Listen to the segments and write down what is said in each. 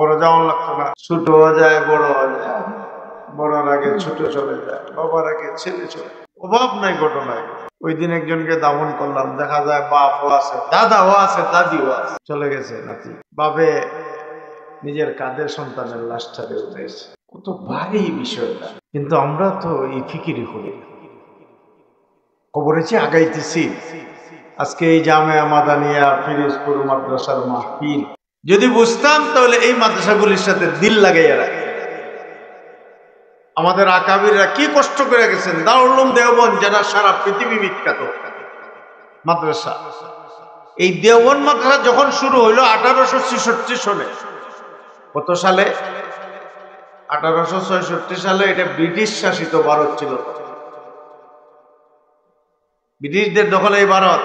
বড় যাওয়ার লাগতো না, ছোট হয়ে যায় বড় হয়ে যায়, বড়র আগে ছোট চলে যায়, বাবার আগে ছেলে চলে যায়। অভাব নাই ঘটনায়। ওই দিন একজনকে দাফন করলাম, দেখা যায় বাপও আছে, দাদাও আছে, দাদিও আছে, চলে গেছে নাতি। বাপে নিজের কাঁধের সন্তানের লাশটাকে উঠেছে। কত ভারী বিষয়টা, কিন্তু আমরা তো এই ফিকিরি করি। কবরেছি আগাইতেছি। আজকে এই জামিয়া মাদানিয়া ফিরোজপুর মাদ্রাসার মাহফিল যদি বুঝতাম, তাহলে এই মাদ্রাসাগুলির সাথে দিল লাগাইয়া রাখে। আমাদের আকাবিররা কি কষ্ট করে গেছেন। দারুল উলুম দেওবন্দ, যারা সারা পৃথিবী বিখ্যাত মাদ্রাসা, এই দেওবন্দ মাদ্রাসা যখন শুরু হইলো 1866 সনে, কত সালে? 1866 সালে। এটা ব্রিটিশ শাসিত ভারত ছিল, ব্রিটিশদের দখলে এই ভারত।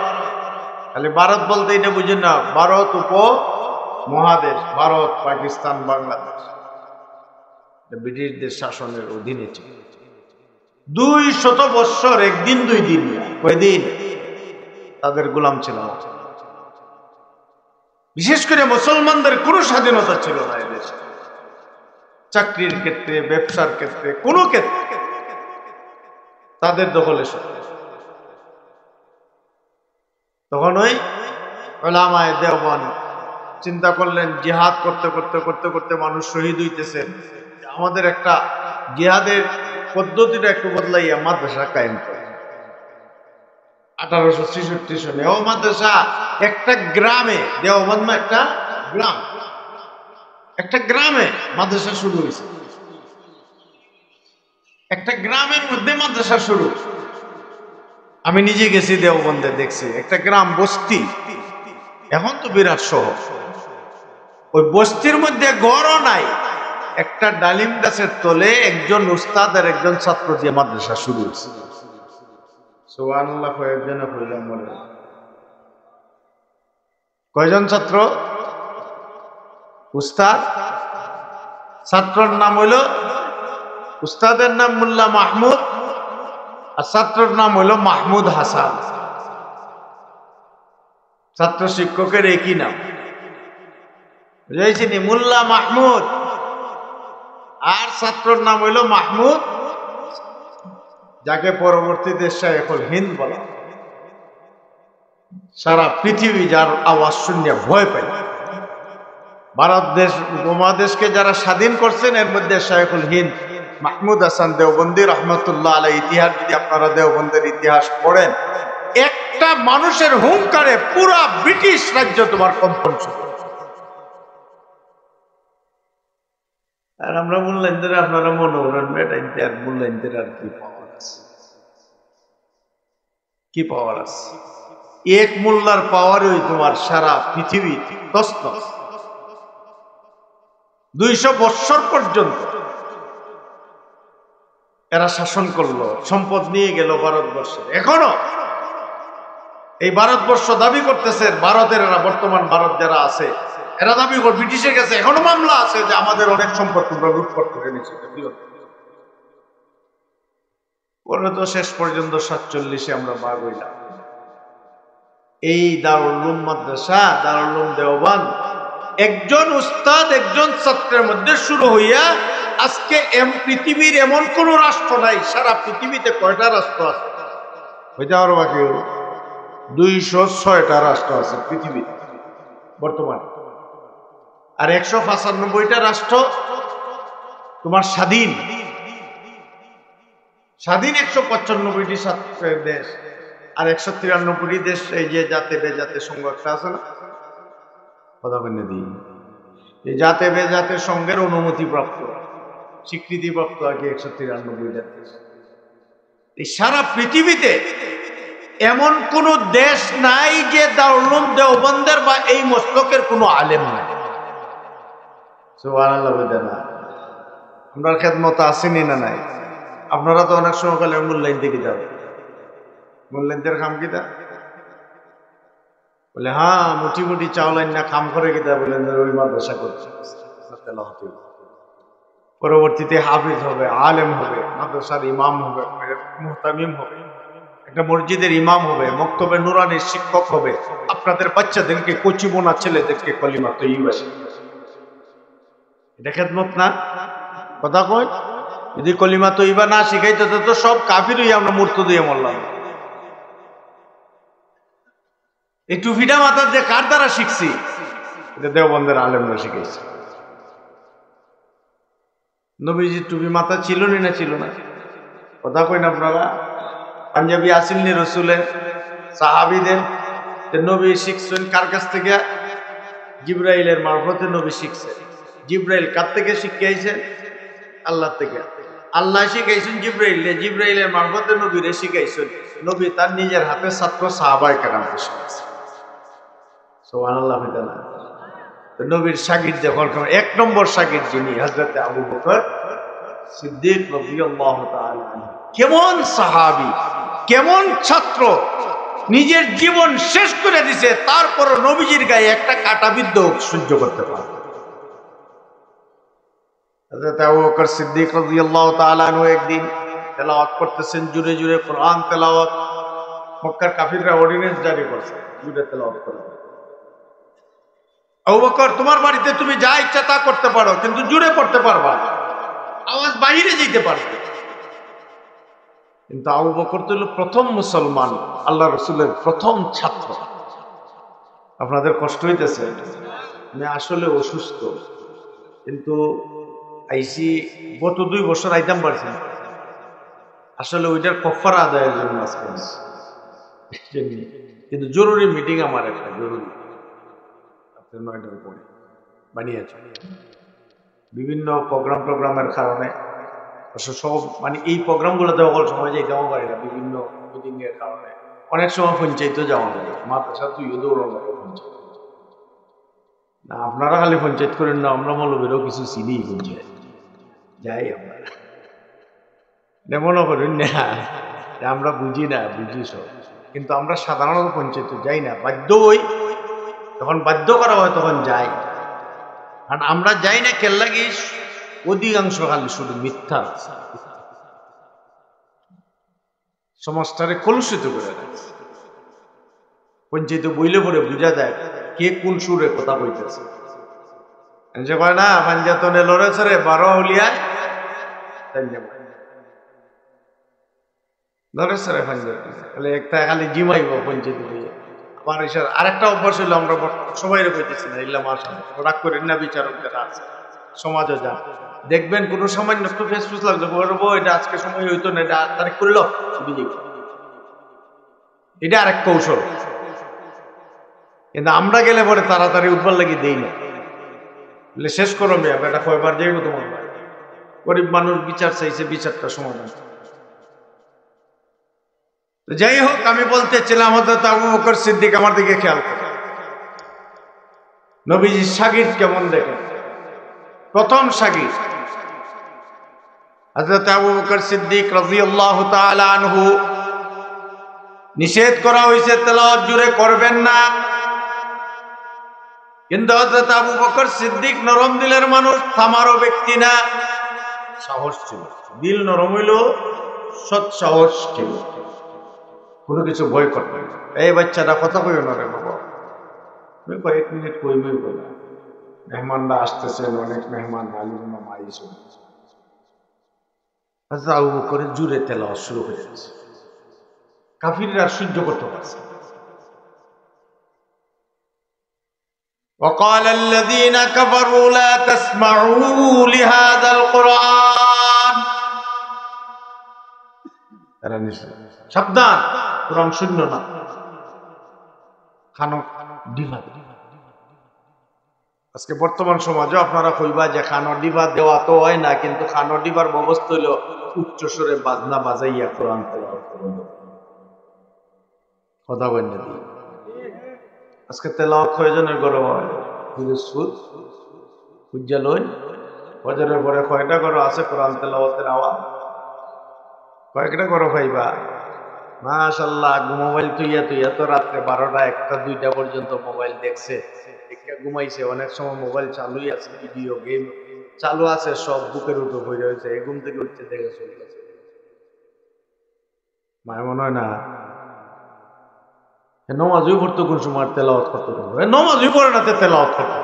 খালি ভারত বলতে এটা বুঝেন না, ভারত উপমহাদেশ, ভারত, পাকিস্তান, বাংলাদেশ ব্রিটিশদের শাসনের অধীনে ছিল। 200 বৎসর, একদিন দুই দিন, কয়দিন তাদের গোলাম ছিল। বিশেষ করে মুসলমানদের কোনো স্বাধীনতা ছিল না এদেশে, চাকরির ক্ষেত্রে, ব্যবসার ক্ষেত্রে, কোনো ক্ষেত্রে তাদের দখলে ছিল। তখন ওই উলামায়ে দেওবন্দ চিন্তা করলেন, জিহাদ করতে করতে করতে করতে মানুষ শহীদ হইতেছে, আমাদের একটা জিহাদের পদ্ধতিটা একটু বদলাইয়া মাদ্রাসা কায়েম করে। 1866 সনে ও মাদ্রাসা একটা গ্রামে, দেওবন্দ একটা গ্রাম, একটা গ্রামে মাদ্রাসা শুরু হয়েছে। একটা গ্রামের মধ্যে মাদ্রাসা শুরু। আমি নিজে গেছি দেওবন্দে, দেখছি একটা গ্রাম, বস্তি, এখন তো বিরাট শহর। ওই বস্তির মধ্যে ঘরও নাই, একটা ডালিম গাছের তলে একজন উস্তাদ আর একজন ছাত্র দিয়ে মাদ্রাসা শুরু হয়েছে। সুবহানাল্লাহ। কয়েকজনে কইলাম বলে, কয়জন ছাত্র? উস্তাদ, ছাত্রর নাম হইল, উস্তাদের নাম মোল্লা মাহমুদ আর ছাত্রর নাম হইল মাহমুদ হাসান। ছাত্র শিক্ষকের একই নাম, বুঝাইছিনি? মোল্লা মাহমুদ আর ছাত্রর নাম হইল মাহমুদ, যাকে পরবর্তীতে শাইখুল হিন্দ বলা। সারা পৃথিবী যার আওয়াজ শুনে ভয় পায়। ভারত দেশ উপমহাদেশকে যারা স্বাধীন করছেন, এর মধ্যে শাইখুল হিন্দ মাহমুদ হাসান দেওবন্দি রহমতুল্লাহ আলাইহি। ইতিহাস যদি আপনারা দেওবন্দের ইতিহাস পড়েন, একটা মানুষের হুঙ্কারে পুরা ব্রিটিশ রাজ্য তোমার কম্পন শুরু। আর আমরা বললেন যে আপনারা মনে করেন বেটাইতে, আর বললেন যে আর কি পাওয়ার আছে, কি পাওয়ার আছে? এক মোল্লার পাওয়ারই তোমার সারা পৃথিবী তছনছ। 200 বৎসর পর্যন্ত এরা শাসন করলো, সম্পদ নিয়ে গেল ভারতবর্ষে। এখনো এই ভারতবর্ষ দাবি করতেছে, ভারতের এরা, বর্তমান ভারত যারা আছে, এরা দাবি করে ব্রিটিশের কাছে এখনো মামলা আছে যে আমাদের অনেক সম্পদ তোমরা লুটপাট করে নিয়েছে। পরে তো শেষ পর্যন্ত 47-এ আমরা ভাগ হইলাম। এই দারুল উলুম মাদ্রাসা, দারুল উলুম দেওবন্দ একজন উস্তাদ একজন ছাত্রের মধ্যে শুরু হইয়া আজকে পৃথিবীর এমন কোন রাষ্ট্র নাই। সারা পৃথিবীতে কয়টা রাষ্ট্র আছে? হইতে আরো বাকি 206টা রাষ্ট্র আছে পৃথিবীতে বর্তমানে, আর 195টা রাষ্ট্র তোমার স্বাধীন। স্বাধীন 195টি দেশ, আর 193টি দেশ এই যে জাতে বেজাতে সংঘর্ষটা আছে না, কথা বলে দিই, এই জাতে বেজাতে সংঘের অনুমতিপ্রাপ্ত, স্বীকৃতিপ্রাপ্ত আর কি 193টা দেশ। এই সারা পৃথিবীতে এমন কোন দেশ নাই যে দারুল উলুম দেওবন্দের বা এই মসলকের কোনো আলেম নাই। সুবহানাল্লাহ। বলে না, আমরা খেদমত আসেনি না নাই? আপনারা তো অনেক সময় কালে মূল্যায়ন দেখে যাবেন, মূল্যায়নের খাম কিতা বলে, হ্যাঁ মুঠি মুঠি চাওলাইন না খাম করে কিতা বলেন, ওই মাদ্রাসা করছে, পরবর্তীতে হাফিজ হবে, আলেম হবে, মাদ্রাসার ইমাম হবে, মুহতামিম হবে, একটা মসজিদের ইমাম হবে, মক্তবে নুরানির শিক্ষক হবে, আপনাদের বাচ্চাদেরকে কচি বোনা ছেলেদেরকে কলিমা তৈয়্যিবা শিখাবে। এটা খেদমত না? কথা কয়, যদি কলিমা তৈবা না শিখাইতে তো সব কাফির হইয়া আমরা মূর্ত দিয়ে মরলাম। এই টুপিটা মাথার যে কার দ্বারা শিখছি? এটা দেওবন্দের আলেমরা শিখাইছে। নবীজির টুপি মাথা ছিল না ছিল না? কথা কই না আপনারা? পাঞ্জাবি আসিলনি রসুলের সাহাবিদের? নবী শিখছেন কার কাছ থেকে? জিব্রাইলের মারফতে নবী শিখছে। জিব্রাইল কার থেকে শিখাইছেন? আল্লাহ থেকে। আল্লাহ শিখাইছেন জিব্রাইলে, জিব্রাইলের মারফতে নবীরে শিখাইছেন। নবী তার নিজের হাতে ছাত্র সাহাবায়ে কেরামকে শিখাইছেন। সুবহানাল্লাহ। নবীর শাগির্দ যখন এক নম্বর শাগির্দ যিনি হযরত আবু বকর সিদ্দিক রাদিয়াল্লাহু তাআলা আনহু, কেমন সাহাবী, কেমন ছাত্র, নিজের জীবন শেষ করে দিছে, তারপর নবীজির গায়ে একটা কাঁটা বিদ্ধ সহ্য করতে পারে। হযরত আবু বকর সিদ্দিক রাদিয়াল্লাহু তাআলা আনহু একদিন তেলাওয়াত করতেছেন, জুড়ে জুড়ে কোরআন তেলাওয়াত। মক্কার কাফিররা অর্ডিন্যান্স জারি করছে জুড়ে তেলাওয়াত করতে। আবু বকর, তোমার বাড়িতে তুমি যা ইচ্ছা তা করতে পারো, কিন্তু জুড়ে করতে পারবা, আওয়াজ বাইরে যেতে পারবে। কিন্তু আবু বকর তো হলো প্রথম মুসলমান, আল্লাহ রসুলের প্রথম ছাত্র। আপনাদের কষ্ট হইতেছে? আমি আসলে অসুস্থ, কিন্তু আইসি গত 2 বছর আইতাম পারছি, আসলে ওইটার কফারা আদায়ের জন্য আজকে কিন্তু জরুরি মিটিং আমার একটা জরুরি 9টার পরে বানিয়েছে। বিভিন্ন প্রোগ্রামের কারণে সব মানে এই প্রোগ্রামগুলোতে অকল সময় যাইতেও পারি না, বিভিন্ন মিটিং এর কারণে। অনেক সময় পঞ্চায়েতও যাওয়া যায়, মাদ্রাসা তুইও দৌড়ানো লাগে পঞ্চায়েত না। আপনারা খালি পঞ্চায়েত করেন না, আমরা মৌলবীরও কিছু চিনি পঞ্চায়েত যাই। আমরা মনে করেন না আমরা বুঝি না, বুঝি সব, কিন্তু আমরা সাধারণত পঞ্চায়েত যাই না, বাধ্য হই। যখন বাধ্য করা হয় তখন যাই। আর আমরা যাই না কেন লাগি? অধিকাংশ খালি শুধু মিথ্যা সমাজটারে কলুষিত করে রাখছে। পঞ্চায়েতে বইলে পরে বোঝা যায় কে কোন সুরে কথা কইতেছে। যে কয় না পাঞ্জাতনে লড়েছে রে 12 উলিয়ায় লড়েছে রে পাঞ্জাতনে, তাহলে একটা খালি জিমাইব পঞ্চায়েতে বইয়ে। আমার ইশারা আরেকটা অভ্যাস হইলো, আমরা সবাই কইতেছি না, ইল্লা মাশা রাগ করেন না, বিচারক যারা আছে সমাজও যা দেখবেন কোনো সামান্য একটু ফেসফুস লাগবে, বলবো এটা আজকে সময় হইতো না, এটা তারিখ করলো, এটা আরেক কৌশল। কিন্তু আমরা গেলে পরে তাড়াতাড়ি উঠবার লাগি দেই না, শেষ করো মেয়া, বেটা কয়বার যাইব তোমার। গরিব মানুষ বিচার চাইছে, বিচারটা সমাধান। যাই হোক, আমি বলতেছিলাম হযরত আবু বকর সিদ্দিক আমার দিকে খেয়াল করে, নবীজির শাগির্দ কেমন দেখেন। প্রথম শাগির্দ হযরত আবু বকর সিদ্দিক রাদিয়াল্লাহু তাআলা আনহু। নিষেধ করা হয়েছে তেলাওয়াত জুড়ে করবেন না, কিন্তু হযরত আবু বকর সিদ্দিক নরম দিলের মানুষ, থামারও ব্যক্তি না, সাহস ছিল। দিল নরম হইল, সৎ সাহস ছিল, কোনো কিছু ভয় করতেন না। এই বাচ্চাটা কথা কইও না রে বাবা, আমি কয়েক মিনিট কইবই বলে, মেহমানরা আসতেছেন, অনেক মেহমান, আলিমা মাইস। হযরত আবু বকরের জুড়ে তেলাওয়াত শুরু হয়ে গেছে, কাফিররা সহ্য করতে পারছে। وقال الذين كفروا لا تسمعوا لهذا القرآن, সাবধান, কোরআন শুনলো না, খানো ডিভা। আজকে বর্তমান সমাজে আপনারা কইবা যে খানো ডিভা দেওয়া তো হয় না, কিন্তু খানো ডিবার ব্যবস্থা হইল উচ্চ সুরে বাজনা বাজাইয়া কোরআন তেলাওয়াত করুন। কথা বলেন না, আজকে তেলাওয়াত কয়জনের গরম হয়? সুদ উজ্জ্বল হই ফজরের পরে কয়টা করো আছে কোরআন তেলাওয়াতের আওয়াজ? কয়েকটা করো ভাইবা? মাশাআল্লাহ, মোবাইল তুইয়া তো রাত্রে 12টা 1টা 2টা পর্যন্ত মোবাইল দেখছে, একটা ঘুমাইছে। অনেক সময় মোবাইল চালুই আছে, ভিডিও গেম চালু আছে, সব বুকের উপর হয়ে রয়েছে, এই ঘুম থেকে উঠতে দেখে চলে গেছে। মায় মনে হয় না নমাজই পড়তো, কোন সময় তেলাওয়াত করতে পারবো? নমাজই পড়ে না, তেলাওয়াত করতে